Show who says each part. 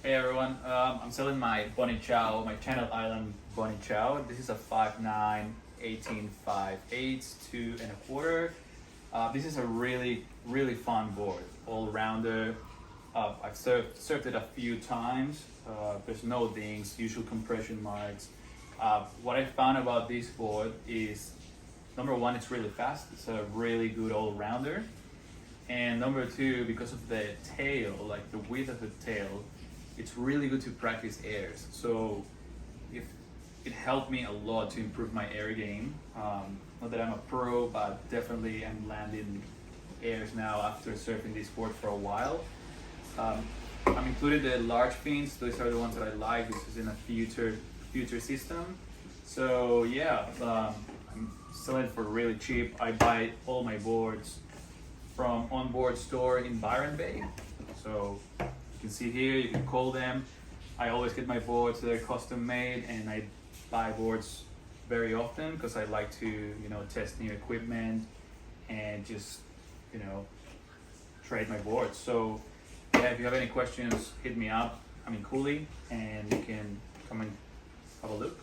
Speaker 1: Hey everyone, I'm selling my Bonny Chow, my Channel Island Bonny Chow. This is a 5'9", 18.5/8, 2 1/4. This is a really fun board, all rounder. I've served it a few times. There's no dings, usual compression marks. What I found about this board is, number one, it's really fast. It's a really good all-rounder. And number two, because of the tail, like the width of the tail, it's really good to practice airs. So if it helped me a lot to improve my air game. Not that I'm a pro, but definitely I'm landing airs now after surfing this board for a while. I'm including the large fins. Those are the ones that I like. This is in a future system. So yeah, I'm selling it for really cheap. I buy all my boards from onboard store in Byron Bay. So you can see here, you can call them. I always get my boards, they're custom made, and I buy boards very often because I like to, test new equipment and just, trade my boards. So yeah, if you have any questions, hit me up. I'm in Cooley and you can come and have a look.